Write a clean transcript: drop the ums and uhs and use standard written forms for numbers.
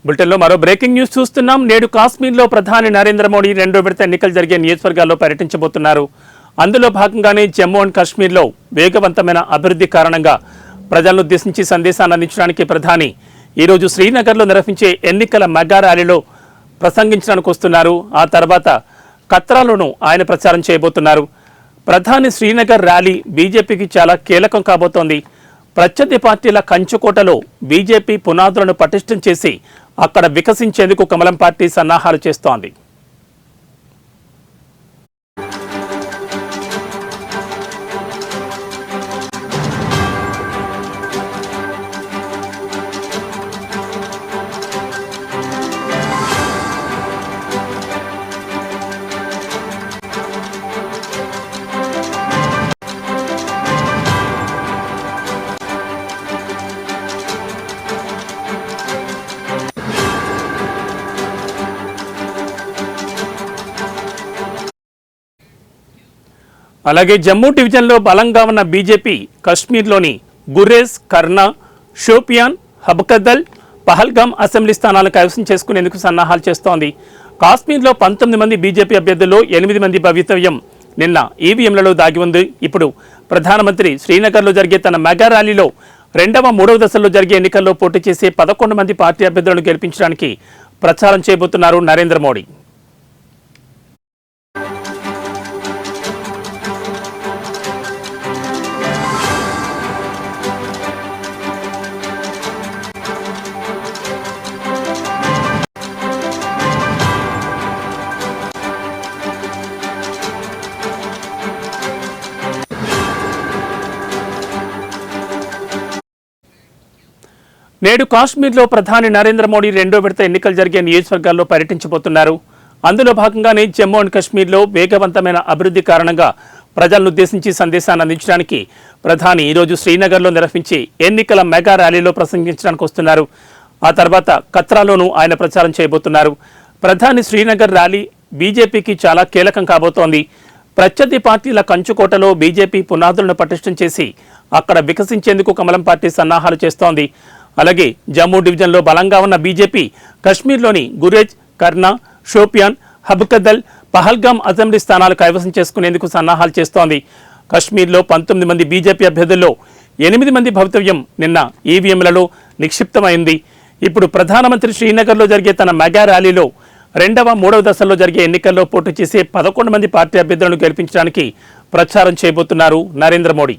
బులెటిన్లో మరో breaking news చూస్తున్నాం. నేడు కాశ్మీర్లో ప్రధాని నరేంద్ర మోడీ రెండో విడత ఎన్నికలు జరిగే నియోజకవర్గాల్లో పర్యటించబోతున్నారు. అందులో భాగంగానే జమ్మూ అండ్ కాశ్మీర్లో వేగవంతమైన అభివృద్ధి కారణంగా ప్రజలను ఉద్దేశించి సందేశాన్ని అందించడానికి ప్రధాని ఈరోజు శ్రీనగర్లో నిర్వహించే ఎన్నికల మెగా ర్యాలీలో ప్రసంగించడానికి వస్తున్నారు. ఆ తర్వాత కత్రాలోనూ ఆయన ప్రచారం చేయబోతున్నారు. ప్రధాని శ్రీనగర్ ర్యాలీ బీజేపీకి చాలా కీలకం కాబోతోంది. ప్రత్యర్థి పార్టీల కంచుకోటలో బీజేపీ పునాదులను పటిష్టం చేసి అక్కడ వికసించేందుకు కమలం పార్టీ సన్నాహాలు చేస్తోంది. అలాగే జమ్మూ డివిజన్లో బలంగా ఉన్న బీజేపీ కశ్మీర్లోని గురేజ్, కర్నా, షోపియాన్, హబ్కదల్, పహల్గామ్ అసెంబ్లీ స్థానాలను కైవసం చేసుకునేందుకు సన్నాహాలు చేస్తోంది. కాశ్మీర్లో 19 మంది బీజేపీ అభ్యర్థుల్లో 8 మంది భవితవ్యం నిన్న ఈవీఎంలలో దాగి ఉంది. ఇప్పుడు ప్రధానమంత్రి శ్రీనగర్లో జరిగే తన మెగా ర్యాలీలో మూడవ దశలో జరిగే ఎన్నికల్లో పోటీ చేసే 11 మంది పార్టీ అభ్యర్థులను గెలిపించడానికి ప్రచారం చేయబోతున్నారు నరేంద్ర మోడీ. నేడు కాశ్మీర్లో ప్రధాని నరేంద్ర మోడీ రెండో విడత ఎన్నికలు జరిగే నియోజకవర్గాల్లో పర్యటించబోతున్నారు. అందులో భాగంగానే జమ్మూ అండ్ కాశ్మీర్లో వేగవంతమైన అభివృద్ధి కారణంగా ప్రజలను ఉద్దేశించి సందేశాన్ని అందించడానికి ప్రధాని ఈరోజు శ్రీనగర్లో నిర్వహించి ఎన్నికల మెగా ర్యాలీలో ప్రసంగించడానికి వస్తున్నారు. ఆ తర్వాత కత్రాలోనూ ఆయన ప్రచారం చేయబోతున్నారు. ప్రధాని శ్రీనగర్ ర్యాలీ బీజేపీకి చాలా కీలకం కాబోతోంది. ప్రత్యర్థి పార్టీల కంచుకోటలో బీజేపీ పునాదులను పటిష్టం చేసి అక్కడ వికసించేందుకు కమలం పార్టీ సన్నాహాలు చేస్తోంది. అలాగే జమ్మూ డివిజన్లో బలంగా ఉన్న బీజేపీ కశ్మీర్లోని గురేజ్, కర్నా, షోపియాన్, హబ్కదల్, పహల్గామ్ అసెంబ్లీ స్థానాలు కైవసం చేసుకునేందుకు సన్నాహాలు చేస్తోంది. కశ్మీర్లో 19 మంది బీజేపీ అభ్యర్థుల్లో 8 మంది భవితవ్యం నిన్న ఈవీఎంలలో నిక్షిప్తమైంది. ఇప్పుడు ప్రధానమంత్రి శ్రీనగర్లో జరిగే తన మెగా ర్యాలీలో మూడవ దశలో జరిగే ఎన్నికల్లో పోటీ చేసే 11 మంది పార్టీ అభ్యర్థులను గెలిపించడానికి ప్రచారం చేయబోతున్నారు నరేంద్ర మోడీ.